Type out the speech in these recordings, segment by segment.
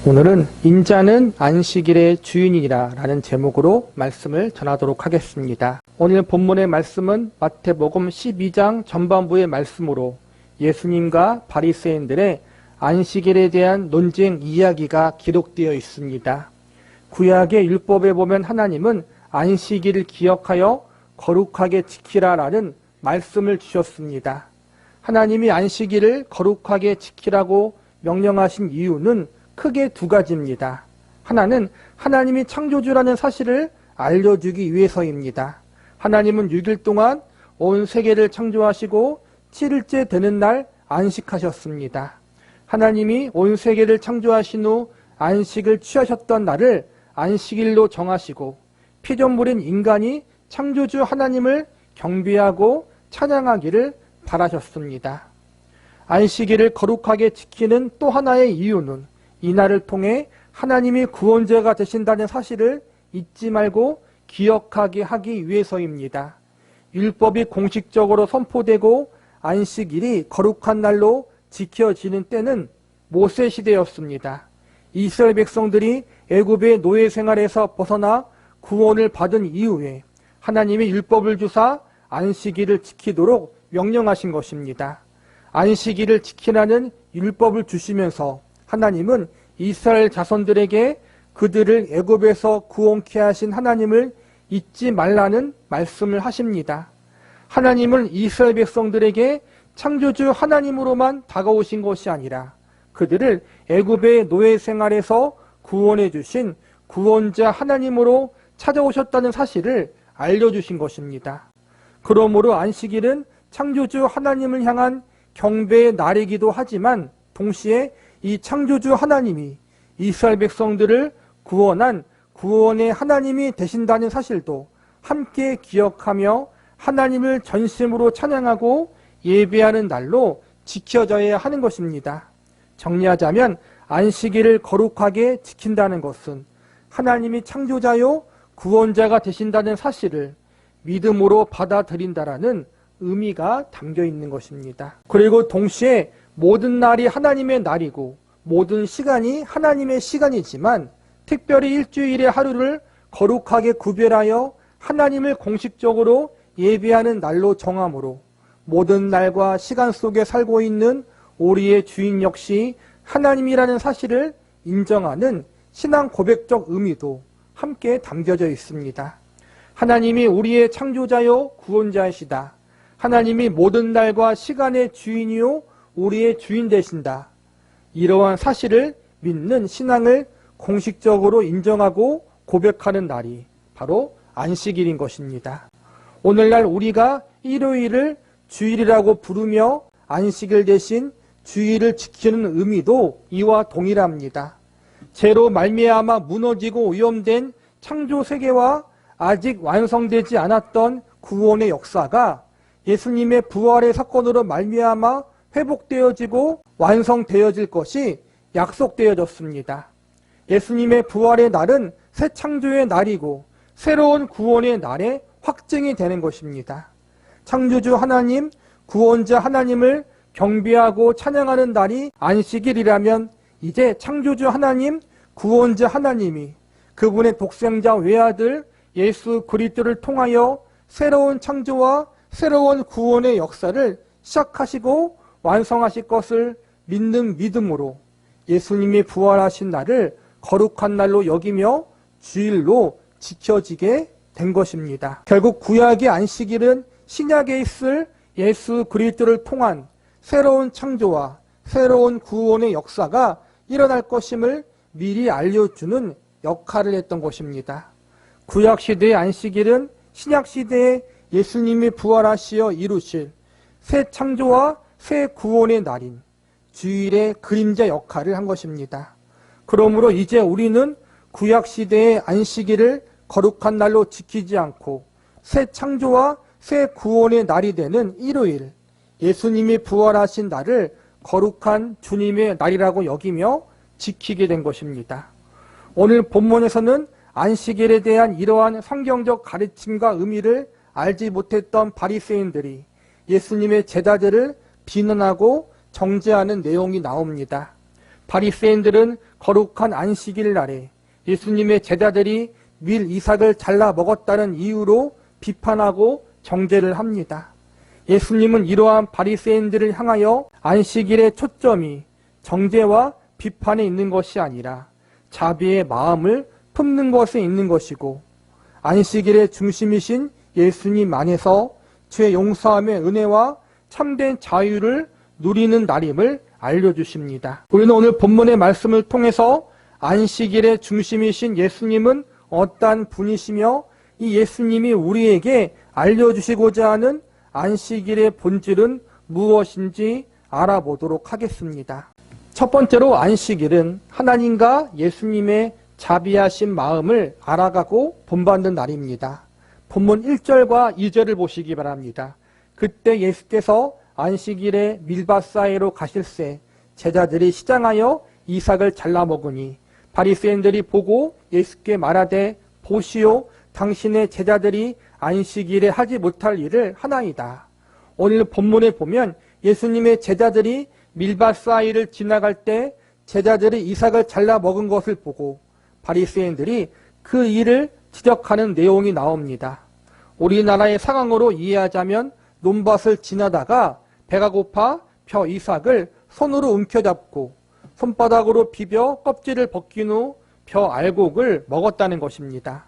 오늘은 인자는 안식일의 주인이라 라는 제목으로 말씀을 전하도록 하겠습니다. 오늘 본문의 말씀은 마태복음 12장 전반부의 말씀으로 예수님과 바리새인들의 안식일에 대한 논쟁 이야기가 기록되어 있습니다. 구약의 율법에 보면 하나님은 안식일을 기억하여 거룩하게 지키라 라는 말씀을 주셨습니다. 하나님이 안식일을 거룩하게 지키라고 명령하신 이유는 크게 두 가지입니다. 하나는 하나님이 창조주라는 사실을 알려주기 위해서입니다. 하나님은 6일 동안 온 세계를 창조하시고 7일째 되는 날 안식하셨습니다. 하나님이 온 세계를 창조하신 후 안식을 취하셨던 날을 안식일로 정하시고 피조물인 인간이 창조주 하나님을 경배하고 찬양하기를 바라셨습니다. 안식일을 거룩하게 지키는 또 하나의 이유는 이날을 통해 하나님이 구원자가 되신다는 사실을 잊지 말고 기억하게 하기 위해서입니다. 율법이 공식적으로 선포되고 안식일이 거룩한 날로 지켜지는 때는 모세 시대였습니다. 이스라엘 백성들이 애굽의 노예 생활에서 벗어나 구원을 받은 이후에 하나님이 율법을 주사 안식일을 지키도록 명령하신 것입니다. 안식일을 지키라는 율법을 주시면서 하나님은 이스라엘 자손들에게 그들을 애굽에서 구원케 하신 하나님을 잊지 말라는 말씀을 하십니다. 하나님은 이스라엘 백성들에게 창조주 하나님으로만 다가오신 것이 아니라 그들을 애굽의 노예 생활에서 구원해 주신 구원자 하나님으로 찾아오셨다는 사실을 알려주신 것입니다. 그러므로 안식일은 창조주 하나님을 향한 경배의 날이기도 하지만 동시에 이 창조주 하나님이 이스라엘 백성들을 구원한 구원의 하나님이 되신다는 사실도 함께 기억하며 하나님을 전심으로 찬양하고 예배하는 날로 지켜져야 하는 것입니다. 정리하자면 안식일을 거룩하게 지킨다는 것은 하나님이 창조자요 구원자가 되신다는 사실을 믿음으로 받아들인다라는 의미가 담겨 있는 것입니다. 그리고 동시에 모든 날이 하나님의 날이고 모든 시간이 하나님의 시간이지만 특별히 일주일의 하루를 거룩하게 구별하여 하나님을 공식적으로 예배하는 날로 정함으로 모든 날과 시간 속에 살고 있는 우리의 주인 역시 하나님이라는 사실을 인정하는 신앙 고백적 의미도 함께 담겨져 있습니다. 하나님이 우리의 창조자요 구원자이시다. 하나님이 모든 날과 시간의 주인이요 우리의 주인 되신다. 이러한 사실을 믿는 신앙을 공식적으로 인정하고 고백하는 날이 바로 안식일인 것입니다. 오늘날 우리가 일요일을 주일이라고 부르며 안식일 대신 주일을 지키는 의미도 이와 동일합니다. 죄로 말미암아 무너지고 오염된 창조 세계와 아직 완성되지 않았던 구원의 역사가 예수님의 부활의 사건으로 말미암아 회복되어지고 완성되어질 것이 약속되어졌습니다. 예수님의 부활의 날은 새 창조의 날이고 새로운 구원의 날에 확증이 되는 것입니다. 창조주 하나님, 구원자 하나님을 경배하고 찬양하는 날이 안식일이라면 이제 창조주 하나님, 구원자 하나님이 그분의 독생자 외아들 예수 그리스도를 통하여 새로운 창조와 새로운 구원의 역사를 시작하시고 완성하실 것을 믿는 믿음으로 예수님이 부활하신 날을 거룩한 날로 여기며 주일로 지켜지게 된 것입니다. 결국 구약의 안식일은 신약에 있을 예수 그리스도를 통한 새로운 창조와 새로운 구원의 역사가 일어날 것임을 미리 알려주는 역할을 했던 것입니다. 구약시대의 안식일은 신약시대에 예수님이 부활하시어 이루실 새 창조와 새 구원의 날인 주일의 그림자 역할을 한 것입니다. 그러므로 이제 우리는 구약시대의 안식일을 거룩한 날로 지키지 않고 새 창조와 새 구원의 날이 되는 일요일, 예수님이 부활하신 날을 거룩한 주님의 날이라고 여기며 지키게 된 것입니다. 오늘 본문에서는 안식일에 대한 이러한 성경적 가르침과 의미를 알지 못했던 바리새인들이 예수님의 제자들을 비난하고 정죄하는 내용이 나옵니다. 바리새인들은 거룩한 안식일 날에 예수님의 제자들이 밀 이삭을 잘라 먹었다는 이유로 비판하고 정죄를 합니다. 예수님은 이러한 바리새인들을 향하여 안식일의 초점이 정죄와 비판에 있는 것이 아니라 자비의 마음을 품는 것에 있는 것이고, 안식일의 중심이신 예수님 안에서 죄 용서함의 은혜와 참된 자유를 누리는 날임을 알려주십니다. 우리는 오늘 본문의 말씀을 통해서 안식일의 중심이신 예수님은 어떠한 분이시며 이 예수님이 우리에게 알려주시고자 하는 안식일의 본질은 무엇인지 알아보도록 하겠습니다. 첫 번째로 안식일은 하나님과 예수님의 자비하신 마음을 알아가고 본받는 날입니다. 본문 1절과 2절을 보시기 바랍니다. 그때 예수께서 안식일에 밀밭 사이로 가실새 제자들이 시장하여 이삭을 잘라 먹으니 바리새인들이 보고 예수께 말하되 보시오, 당신의 제자들이 안식일에 하지 못할 일을 하나이다. 오늘 본문에 보면 예수님의 제자들이 밀밭 사이를 지나갈 때 제자들이 이삭을 잘라 먹은 것을 보고 바리새인들이 그 일을 지적하는 내용이 나옵니다. 우리나라의 상황으로 이해하자면 논밭을 지나다가 배가 고파 벼 이삭을 손으로 움켜잡고 손바닥으로 비벼 껍질을 벗긴 후 벼 알곡을 먹었다는 것입니다.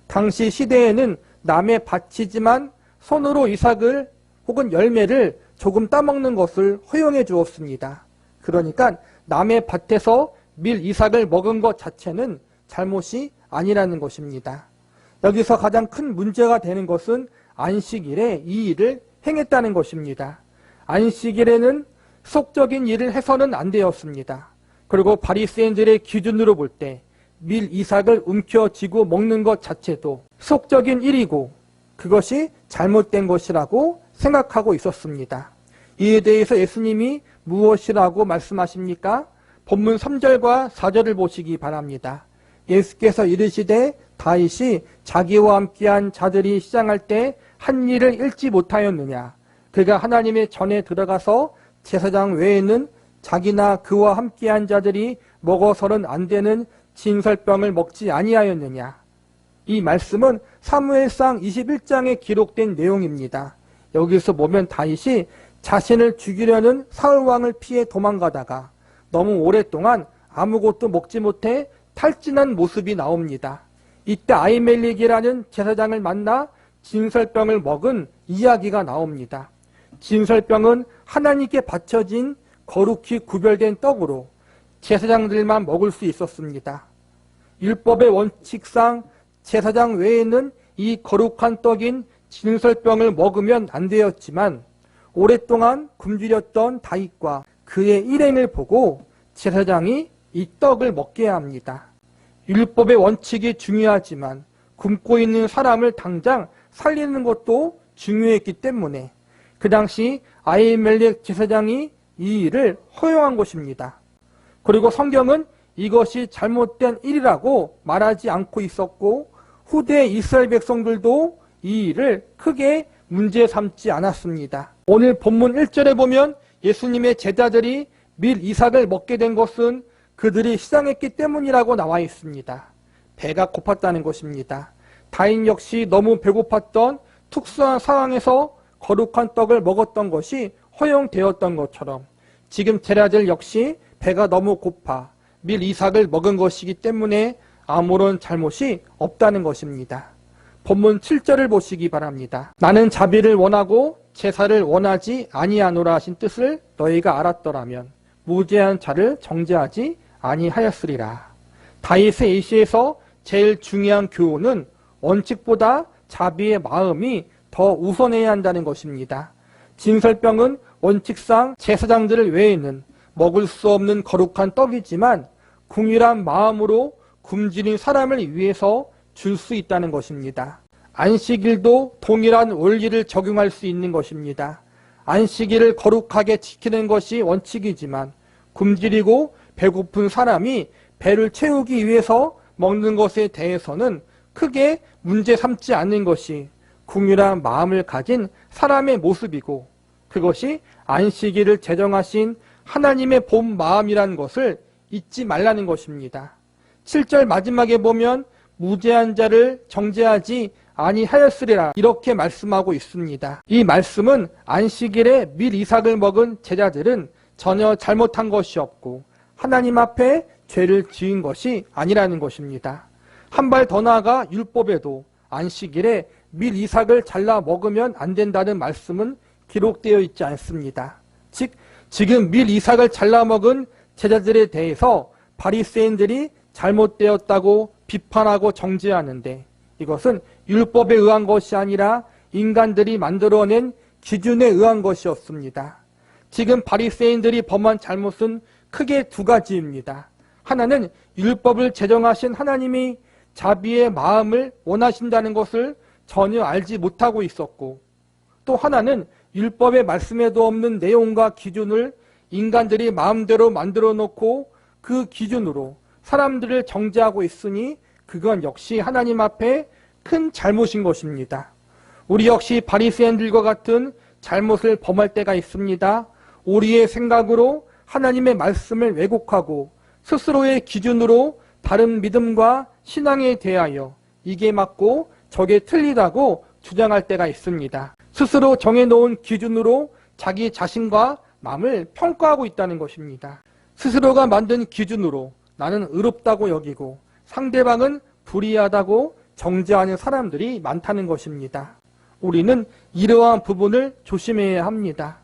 당시 시대에는 남의 밭이지만 손으로 이삭을 혹은 열매를 조금 따먹는 것을 허용해 주었습니다. 그러니까 남의 밭에서 밀 이삭을 먹은 것 자체는 잘못이 아니라는 것입니다. 여기서 가장 큰 문제가 되는 것은 안식일에 이 일을 행했다는 것입니다. 안식일에는 속적인 일을 해서는 안 되었습니다. 그리고 바리새인들의 기준으로 볼 때 밀 이삭을 움켜쥐고 먹는 것 자체도 속적인 일이고 그것이 잘못된 것이라고 생각하고 있었습니다. 이에 대해서 예수님이 무엇이라고 말씀하십니까? 본문 3절과 4절을 보시기 바랍니다. 예수께서 이르시되 다윗이 자기와 함께한 자들이 시장할 때 한 일을 잃지 못하였느냐? 그가 하나님의 전에 들어가서 제사장 외에는 자기나 그와 함께한 자들이 먹어서는 안 되는 진설병을 먹지 아니하였느냐? 이 말씀은 사무엘상 21장에 기록된 내용입니다. 여기서 보면 다윗이 자신을 죽이려는 사울왕을 피해 도망가다가 너무 오랫동안 아무것도 먹지 못해 탈진한 모습이 나옵니다. 이때 아히멜렉이라는 제사장을 만나 진설병을 먹은 이야기가 나옵니다. 진설병은 하나님께 바쳐진 거룩히 구별된 떡으로 제사장들만 먹을 수 있었습니다. 율법의 원칙상 제사장 외에는 이 거룩한 떡인 진설병을 먹으면 안 되었지만 오랫동안 굶주렸던 다윗과 그의 일행을 보고 제사장이 이 떡을 먹게 합니다. 율법의 원칙이 중요하지만 굶고 있는 사람을 당장 살리는 것도 중요했기 때문에 그 당시 아히멜렉 제사장이 이 일을 허용한 것입니다. 그리고 성경은 이것이 잘못된 일이라고 말하지 않고 있었고 후대 이스라엘 백성들도 이 일을 크게 문제 삼지 않았습니다. 오늘 본문 1절에 보면 예수님의 제자들이 밀 이삭을 먹게 된 것은 그들이 시장했기 때문이라고 나와 있습니다. 배가 고팠다는 것입니다. 다인 역시 너무 배고팠던 특수한 상황에서 거룩한 떡을 먹었던 것이 허용되었던 것처럼 지금 제자들 역시 배가 너무 고파 밀 이삭을 먹은 것이기 때문에 아무런 잘못이 없다는 것입니다. 본문 7절을 보시기 바랍니다. 나는 자비를 원하고 제사를 원하지 아니하노라 하신 뜻을 너희가 알았더라면 무죄한 자를 정죄하지 아니하였으리라. 다윗의 예시에서 제일 중요한 교훈은 원칙보다 자비의 마음이 더 우선해야 한다는 것입니다. 진설병은 원칙상 제사장들 외에는 먹을 수 없는 거룩한 떡이지만 궁일한 마음으로 굶주린 사람을 위해서 줄 수 있다는 것입니다. 안식일도 동일한 원리를 적용할 수 있는 것입니다. 안식일을 거룩하게 지키는 것이 원칙이지만 굶주리고 배고픈 사람이 배를 채우기 위해서 먹는 것에 대해서는 크게 문제 삼지 않는 것이 궁일한 마음을 가진 사람의 모습이고 그것이 안식일을 제정하신 하나님의 본 마음이라는 것을 잊지 말라는 것입니다. 7절 마지막에 보면 무죄한 자를 정죄하지 아니하였으리라 이렇게 말씀하고 있습니다. 이 말씀은 안식일에 밀 이삭을 먹은 제자들은 전혀 잘못한 것이 없고 하나님 앞에 죄를 지은 것이 아니라는 것입니다. 한 발 더 나아가 율법에도 안식일에 밀 이삭을 잘라 먹으면 안 된다는 말씀은 기록되어 있지 않습니다. 즉 지금 밀 이삭을 잘라 먹은 제자들에 대해서 바리새인들이 잘못되었다고 비판하고 정죄하는데 이것은 율법에 의한 것이 아니라 인간들이 만들어낸 기준에 의한 것이었습니다. 지금 바리새인들이 범한 잘못은 크게 두 가지입니다. 하나는 율법을 제정하신 하나님이 자비의 마음을 원하신다는 것을 전혀 알지 못하고 있었고, 또 하나는 율법의 말씀에도 없는 내용과 기준을 인간들이 마음대로 만들어 놓고 그 기준으로 사람들을 정죄하고 있으니 그건 역시 하나님 앞에 큰 잘못인 것입니다. 우리 역시 바리새인들과 같은 잘못을 범할 때가 있습니다. 우리의 생각으로 하나님의 말씀을 왜곡하고 스스로의 기준으로 다른 믿음과 신앙에 대하여 이게 맞고 저게 틀리다고 주장할 때가 있습니다. 스스로 정해놓은 기준으로 자기 자신과 남을 평가하고 있다는 것입니다. 스스로가 만든 기준으로 나는 의롭다고 여기고 상대방은 불의하다고 정죄하는 사람들이 많다는 것입니다. 우리는 이러한 부분을 조심해야 합니다.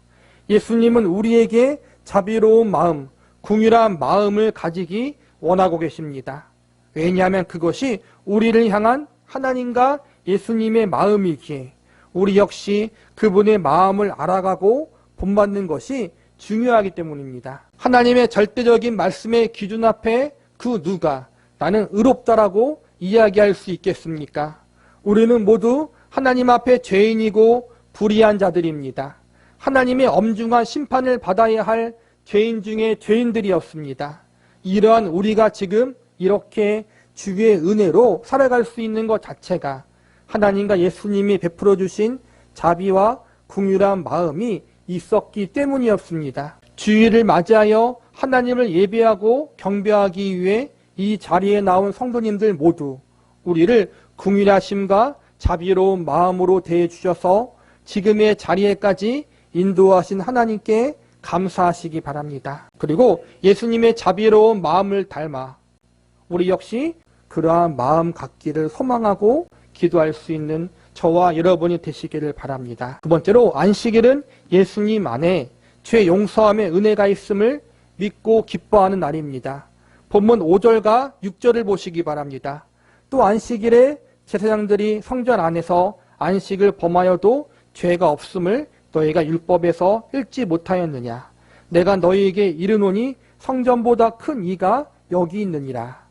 예수님은 우리에게 자비로운 마음, 긍휼한 마음을 가지기 원하고 계십니다. 왜냐하면 그것이 우리를 향한 하나님과 예수님의 마음이기에 우리 역시 그분의 마음을 알아가고 본받는 것이 중요하기 때문입니다. 하나님의 절대적인 말씀의 기준 앞에 그 누가 나는 의롭다라고 이야기할 수 있겠습니까? 우리는 모두 하나님 앞에 죄인이고 불의한 자들입니다. 하나님의 엄중한 심판을 받아야 할 죄인 중에 죄인들이었습니다. 이러한 우리가 지금 이렇게 주의 은혜로 살아갈 수 있는 것 자체가 하나님과 예수님이 베풀어 주신 자비와 긍휼한 마음이 있었기 때문이었습니다. 주일을 맞이하여 하나님을 예배하고 경배하기 위해 이 자리에 나온 성도님들 모두 우리를 긍휼하심과 자비로운 마음으로 대해 주셔서 지금의 자리에까지 인도하신 하나님께 감사하시기 바랍니다. 그리고 예수님의 자비로운 마음을 닮아 우리 역시 그러한 마음 갖기를 소망하고 기도할 수 있는 저와 여러분이 되시기를 바랍니다. 두 번째로 안식일은 예수님 안에 죄 용서함의 은혜가 있음을 믿고 기뻐하는 날입니다. 본문 5절과 6절을 보시기 바랍니다. 또 안식일에 제사장들이 성전 안에서 안식을 범하여도 죄가 없음을 너희가 율법에서 읽지 못하였느냐. 내가 너희에게 이르노니 성전보다 큰 이가 여기 있느니라.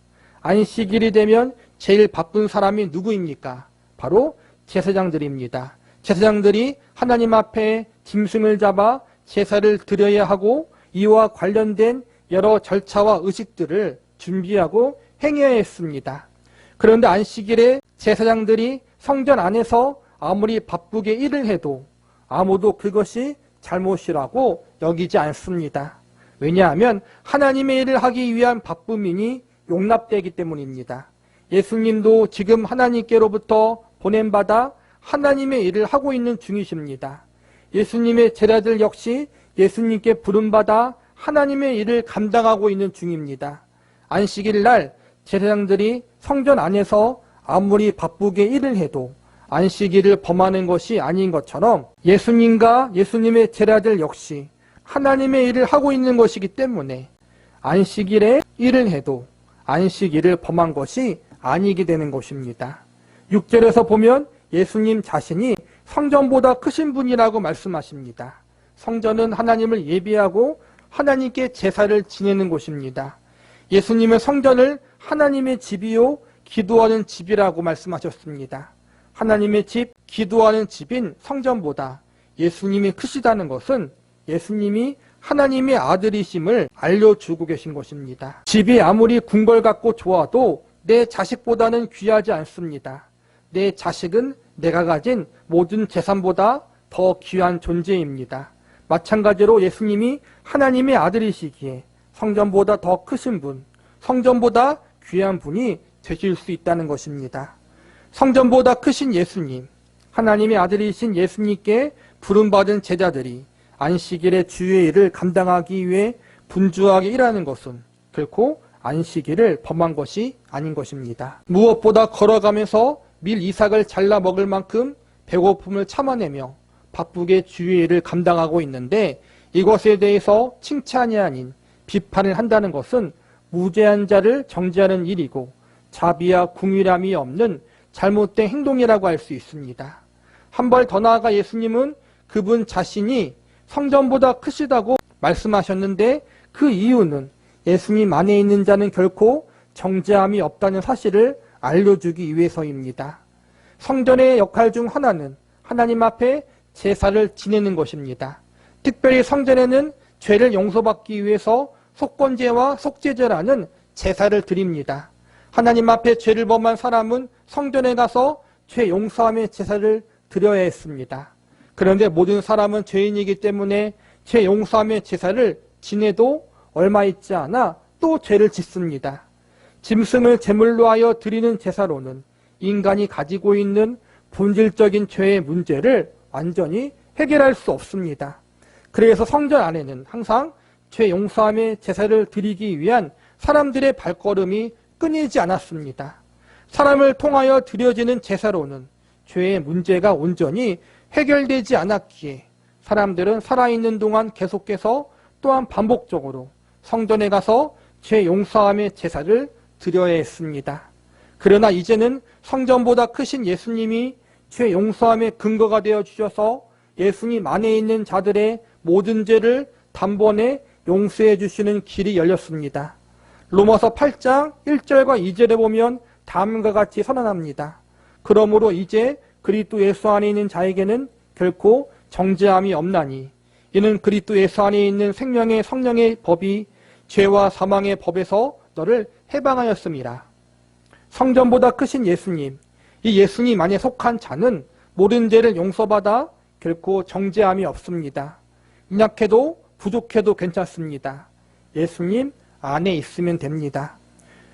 안식일이 되면 제일 바쁜 사람이 누구입니까? 바로 제사장들입니다. 제사장들이 하나님 앞에 짐승을 잡아 제사를 드려야 하고 이와 관련된 여러 절차와 의식들을 준비하고 행해야 했습니다. 그런데 안식일에 제사장들이 성전 안에서 아무리 바쁘게 일을 해도 아무도 그것이 잘못이라고 여기지 않습니다. 왜냐하면 하나님의 일을 하기 위한 바쁨이니 용납되기 때문입니다. 예수님도 지금 하나님께로부터 보냄받아 하나님의 일을 하고 있는 중이십니다. 예수님의 제자들 역시 예수님께 부름받아 하나님의 일을 감당하고 있는 중입니다. 안식일 날 제사장들이 성전 안에서 아무리 바쁘게 일을 해도 안식일을 범하는 것이 아닌 것처럼 예수님과 예수님의 제자들 역시 하나님의 일을 하고 있는 것이기 때문에 안식일에 일을 해도 안식일을 범한 것이 아니게 되는 것입니다. 6절에서 보면 예수님 자신이 성전보다 크신 분이라고 말씀하십니다. 성전은 하나님을 예배하고 하나님께 제사를 지내는 곳입니다. 예수님은 성전을 하나님의 집이요 기도하는 집이라고 말씀하셨습니다. 하나님의 집, 기도하는 집인 성전보다 예수님이 크시다는 것은 예수님이 하나님의 아들이심을 알려주고 계신 것입니다. 집이 아무리 궁궐 같고 좋아도 내 자식보다는 귀하지 않습니다. 내 자식은 내가 가진 모든 재산보다 더 귀한 존재입니다. 마찬가지로 예수님이 하나님의 아들이시기에 성전보다 더 크신 분, 성전보다 귀한 분이 되실 수 있다는 것입니다. 성전보다 크신 예수님, 하나님의 아들이신 예수님께 부름받은 제자들이 안식일의 주의 일을 감당하기 위해 분주하게 일하는 것은 결코 안식일을 범한 것이 아닌 것입니다. 무엇보다 걸어가면서 밀 이삭을 잘라 먹을 만큼 배고픔을 참아내며 바쁘게 주의 일을 감당하고 있는데 이것에 대해서 칭찬이 아닌 비판을 한다는 것은 무죄한 자를 정죄하는 일이고 자비와 궁휼함이 없는 잘못된 행동이라고 할 수 있습니다. 한 발 더 나아가 예수님은 그분 자신이 성전보다 크시다고 말씀하셨는데 그 이유는 예수님 안에 있는 자는 결코 정죄함이 없다는 사실을 알려주기 위해서입니다. 성전의 역할 중 하나는 하나님 앞에 제사를 지내는 것입니다. 특별히 성전에는 죄를 용서받기 위해서 속건제와 속죄제라는 제사를 드립니다. 하나님 앞에 죄를 범한 사람은 성전에 가서 죄 용서함의 제사를 드려야 했습니다. 그런데 모든 사람은 죄인이기 때문에 죄 용서함의 제사를 지내도 얼마 있지 않아 또 죄를 짓습니다. 짐승을 제물로 하여 드리는 제사로는 인간이 가지고 있는 본질적인 죄의 문제를 완전히 해결할 수 없습니다. 그래서 성전 안에는 항상 죄 용서함의 제사를 드리기 위한 사람들의 발걸음이 끊이지 않았습니다. 사람을 통하여 드려지는 제사로는 죄의 문제가 온전히 해결되지 않았기에 사람들은 살아있는 동안 계속해서 또한 반복적으로 성전에 가서 죄 용서함의 제사를 드려야 했습니다. 그러나 이제는 성전보다 크신 예수님이 죄 용서함의 근거가 되어 주셔서 예수님 안에 있는 자들의 모든 죄를 단번에 용서해 주시는 길이 열렸습니다. 로마서 8장 1절과 2절에 보면 다음과 같이 선언합니다. 그러므로 이제 그리스도 예수 안에 있는 자에게는 결코 정죄함이 없나니 이는 그리스도 예수 안에 있는 생명의 성령의 법이 죄와 사망의 법에서 너를 해방하였음이라. 성전보다 크신 예수님, 이 예수님 안에 속한 자는 모든 죄를 용서받아 결코 정죄함이 없습니다. 연약해도 부족해도 괜찮습니다. 예수님 안에 있으면 됩니다.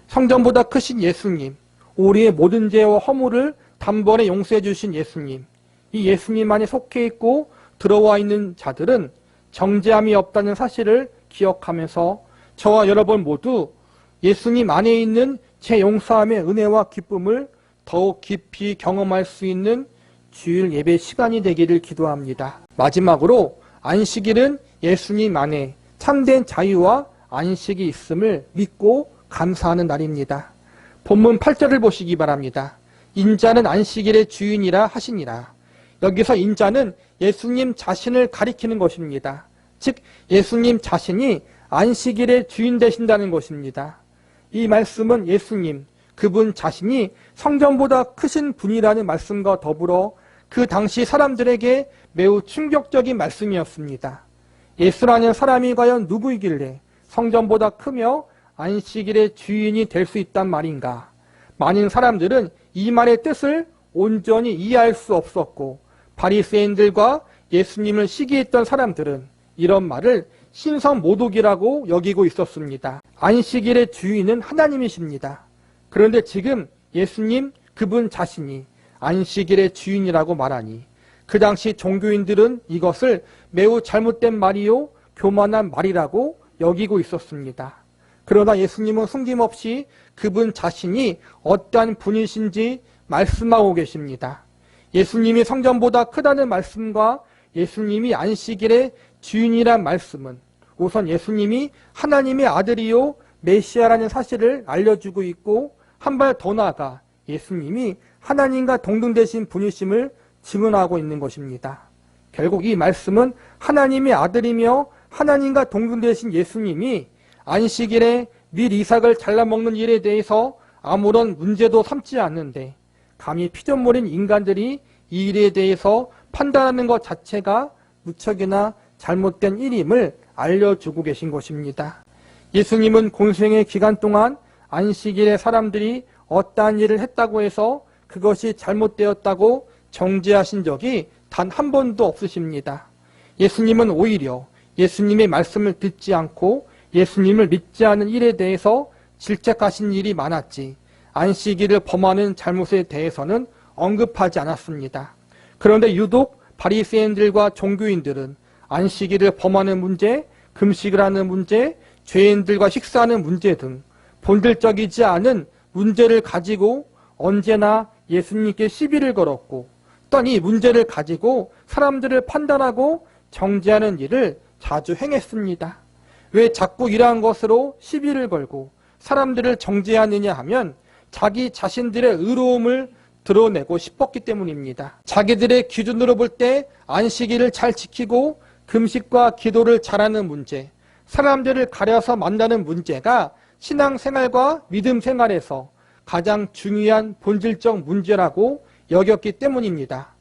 성전보다 크신 예수님, 우리의 모든 죄와 허물을 단번에 용서해 주신 예수님, 이 예수님 안에 속해 있고 들어와 있는 자들은 정죄함이 없다는 사실을 기억하면서 저와 여러분 모두 예수님 안에 있는 제 용서함의 은혜와 기쁨을 더욱 깊이 경험할 수 있는 주일 예배 시간이 되기를 기도합니다. 마지막으로 안식일은 예수님 안에 참된 자유와 안식이 있음을 믿고 감사하는 날입니다. 본문 8절을 보시기 바랍니다. 인자는 안식일의 주인이라 하시니라. 여기서 인자는 예수님 자신을 가리키는 것입니다. 즉 예수님 자신이 안식일의 주인 되신다는 것입니다. 이 말씀은 예수님, 그분 자신이 성전보다 크신 분이라는 말씀과 더불어 그 당시 사람들에게 매우 충격적인 말씀이었습니다. 예수라는 사람이 과연 누구이길래 성전보다 크며 안식일의 주인이 될 수 있단 말인가? 많은 사람들은 이 말의 뜻을 온전히 이해할 수 없었고 바리새인들과 예수님을 시기했던 사람들은 이런 말을 신성모독이라고 여기고 있었습니다. 안식일의 주인은 하나님이십니다. 그런데 지금 예수님 그분 자신이 안식일의 주인이라고 말하니 그 당시 종교인들은 이것을 매우 잘못된 말이요 교만한 말이라고 여기고 있었습니다. 그러나 예수님은 숨김없이 그분 자신이 어떠한 분이신지 말씀하고 계십니다. 예수님이 성전보다 크다는 말씀과 예수님이 안식일의 주인이란 말씀은 우선 예수님이 하나님의 아들이요 메시아라는 사실을 알려주고 있고 한 발 더 나아가 예수님이 하나님과 동등되신 분이심을 증언하고 있는 것입니다. 결국 이 말씀은 하나님의 아들이며 하나님과 동등되신 예수님이 안식일에 밀 이삭을 잘라먹는 일에 대해서 아무런 문제도 삼지 않는데 감히 피조물인 인간들이 이 일에 대해서 판단하는 것 자체가 무척이나 잘못된 일임을 알려주고 계신 것입니다. 예수님은 공생의 기간 동안 안식일에 사람들이 어떠한 일을 했다고 해서 그것이 잘못되었다고 정죄하신 적이 단 한 번도 없으십니다. 예수님은 오히려 예수님의 말씀을 듣지 않고 예수님을 믿지 않은 일에 대해서 질책하신 일이 많았지 안식일을 범하는 잘못에 대해서는 언급하지 않았습니다. 그런데 유독 바리새인들과 종교인들은 안식일을 범하는 문제, 금식을 하는 문제, 죄인들과 식사하는 문제 등 본질적이지 않은 문제를 가지고 언제나 예수님께 시비를 걸었고 또한 이 문제를 가지고 사람들을 판단하고 정죄하는 일을 자주 행했습니다. 왜 자꾸 이러한 것으로 시비를 걸고 사람들을 정죄하느냐 하면 자기 자신들의 의로움을 드러내고 싶었기 때문입니다. 자기들의 기준으로 볼 때 안식일을 잘 지키고 금식과 기도를 잘하는 문제, 사람들을 가려서 만나는 문제가 신앙생활과 믿음 생활에서 가장 중요한 본질적 문제라고 여겼기 때문입니다.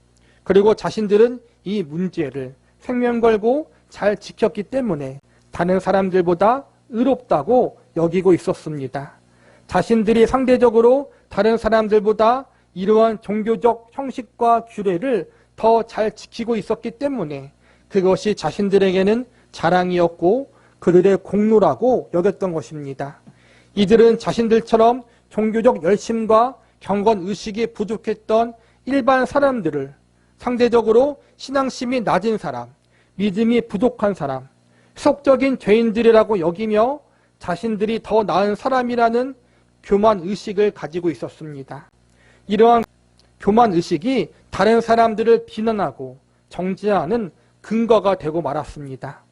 그리고 자신들은 이 문제를 생명 걸고 잘 지켰기 때문에 다른 사람들보다 의롭다고 여기고 있었습니다. 자신들이 상대적으로 다른 사람들보다 이러한 종교적 형식과 규례를 더 잘 지키고 있었기 때문에 그것이 자신들에게는 자랑이었고 그들의 공로라고 여겼던 것입니다. 이들은 자신들처럼 종교적 열심과 경건의식이 부족했던 일반 사람들을 상대적으로 신앙심이 낮은 사람, 믿음이 부족한 사람, 세속적인 죄인들이라고 여기며 자신들이 더 나은 사람이라는 교만의식을 가지고 있었습니다. 이러한 교만의식이 다른 사람들을 비난하고 정죄하는 근거가 되고 말았습니다.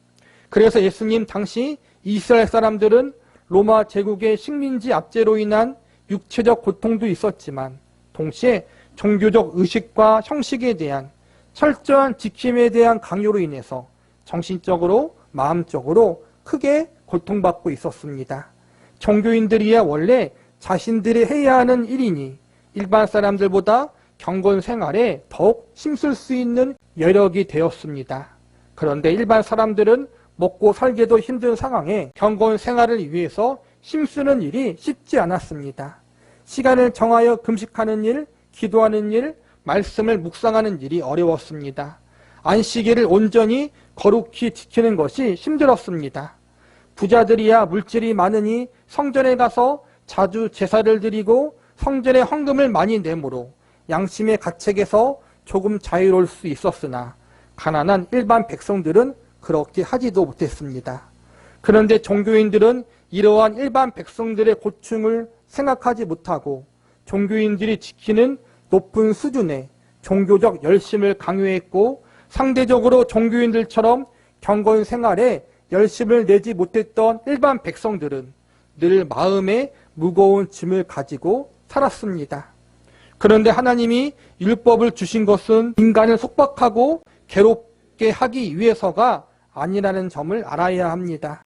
그래서 예수님 당시 이스라엘 사람들은 로마 제국의 식민지 압제로 인한 육체적 고통도 있었지만 동시에 종교적 의식과 형식에 대한 철저한 지킴에 대한 강요로 인해서 정신적으로 마음적으로 크게 고통받고 있었습니다. 종교인들이야 원래 자신들이 해야 하는 일이니 일반 사람들보다 경건 생활에 더욱 힘쓸 수 있는 여력이 되었습니다. 그런데 일반 사람들은 먹고 살기도 힘든 상황에 경건 생활을 위해서 힘쓰는 일이 쉽지 않았습니다. 시간을 정하여 금식하는 일, 기도하는 일, 말씀을 묵상하는 일이 어려웠습니다. 안식일을 온전히 거룩히 지키는 것이 힘들었습니다. 부자들이야 물질이 많으니 성전에 가서 자주 제사를 드리고 성전에 헌금을 많이 내므로 양심의 가책에서 조금 자유로울 수 있었으나 가난한 일반 백성들은 그렇게 하지도 못했습니다. 그런데 종교인들은 이러한 일반 백성들의 고충을 생각하지 못하고 종교인들이 지키는 높은 수준의 종교적 열심을 강요했고 상대적으로 종교인들처럼 경건 생활에 열심을 내지 못했던 일반 백성들은 늘 마음에 무거운 짐을 가지고 살았습니다. 그런데 하나님이 율법을 주신 것은 인간을 속박하고 괴롭게 하기 위해서가 아니라는 점을 알아야 합니다.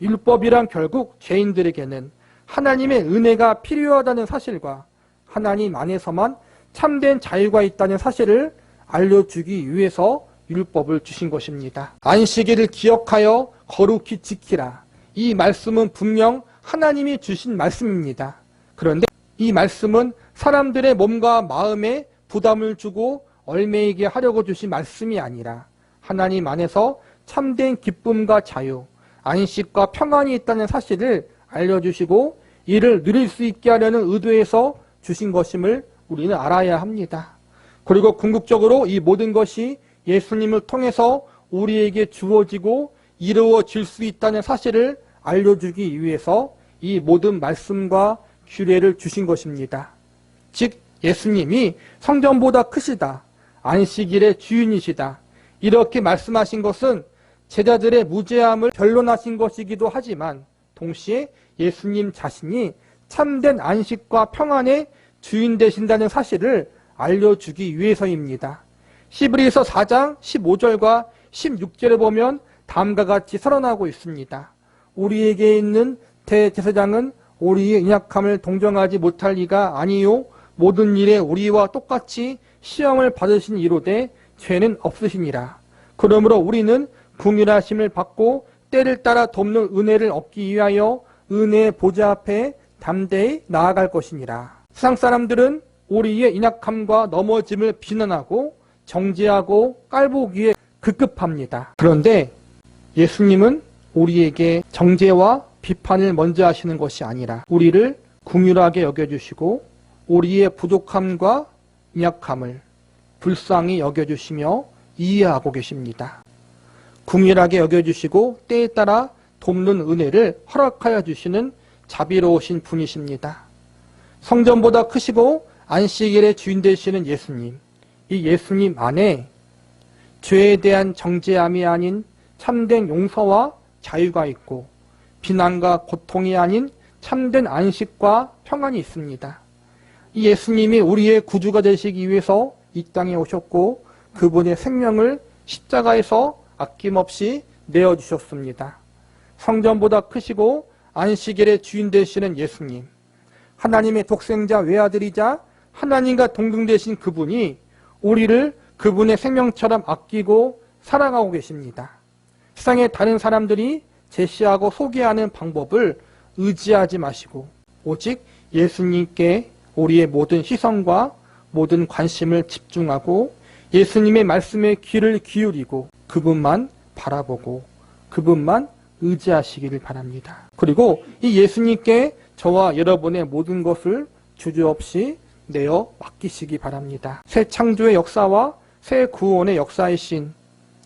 율법이란 결국 죄인들에게는 하나님의 은혜가 필요하다는 사실과 하나님 안에서만 참된 자유가 있다는 사실을 알려주기 위해서 율법을 주신 것입니다. 안식일을 기억하여 거룩히 지키라. 이 말씀은 분명 하나님이 주신 말씀입니다. 그런데 이 말씀은 사람들의 몸과 마음에 부담을 주고 얽매이게 하려고 주신 말씀이 아니라 하나님 안에서 참된 기쁨과 자유, 안식과 평안이 있다는 사실을 알려주시고 이를 누릴 수 있게 하려는 의도에서 주신 것임을 우리는 알아야 합니다. 그리고 궁극적으로 이 모든 것이 예수님을 통해서 우리에게 주어지고 이루어질 수 있다는 사실을 알려주기 위해서 이 모든 말씀과 규례를 주신 것입니다. 즉 예수님이 성전보다 크시다, 안식일의 주인이시다 이렇게 말씀하신 것은 제자들의 무죄함을 변론하신 것이기도 하지만 동시에 예수님 자신이 참된 안식과 평안의 주인 되신다는 사실을 알려주기 위해서입니다. 히브리서 4장 15절과 16절에 보면 다음과 같이 설언하고 있습니다. 우리에게 있는 대제사장은 우리의 연약함을 동정하지 못할 리가 아니요 모든 일에 우리와 똑같이 시험을 받으신 이로되 죄는 없으시니라. 그러므로 우리는 궁휼하심을 받고 때를 따라 돕는 은혜를 얻기 위하여 은혜의 보좌 앞에 담대히 나아갈 것이니라. 세상 사람들은 우리의 연약함과 넘어짐을 비난하고 정죄하고 깔보기에 급급합니다. 그런데 예수님은 우리에게 정죄와 비판을 먼저 하시는 것이 아니라 우리를 긍휼하게 여겨주시고 우리의 부족함과 약함을 불쌍히 여겨주시며 이해하고 계십니다. 긍휼하게 여겨주시고 때에 따라 돕는 은혜를 허락하여 주시는 자비로우신 분이십니다. 성전보다 크시고 안식일의 주인 되시는 예수님, 이 예수님 안에 죄에 대한 정죄함이 아닌 참된 용서와 자유가 있고 비난과 고통이 아닌 참된 안식과 평안이 있습니다. 이 예수님이 우리의 구주가 되시기 위해서 이 땅에 오셨고 그분의 생명을 십자가에서 아낌없이 내어주셨습니다. 성전보다 크시고 안식일의 주인 되시는 예수님, 하나님의 독생자 외아들이자 하나님과 동등되신 그분이 우리를 그분의 생명처럼 아끼고 사랑하고 계십니다. 세상의 다른 사람들이 제시하고 소개하는 방법을 의지하지 마시고 오직 예수님께 우리의 모든 시선과 모든 관심을 집중하고 예수님의 말씀에 귀를 기울이고 그분만 바라보고 그분만 의지하시기를 바랍니다. 그리고 이 예수님께 저와 여러분의 모든 것을 주저없이 내어 맡기시기 바랍니다. 새 창조의 역사와 새 구원의 역사이신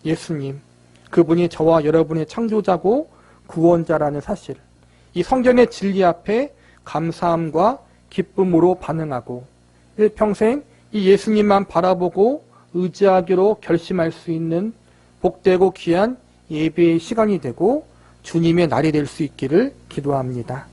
예수님, 그분이 저와 여러분의 창조자고 구원자라는 사실, 이 성경의 진리 앞에 감사함과 기쁨으로 반응하고 일평생 이 예수님만 바라보고 의지하기로 결심할 수 있는 복되고 귀한 예배의 시간이 되고 주님의 날이 될 수 있기를 기도합니다.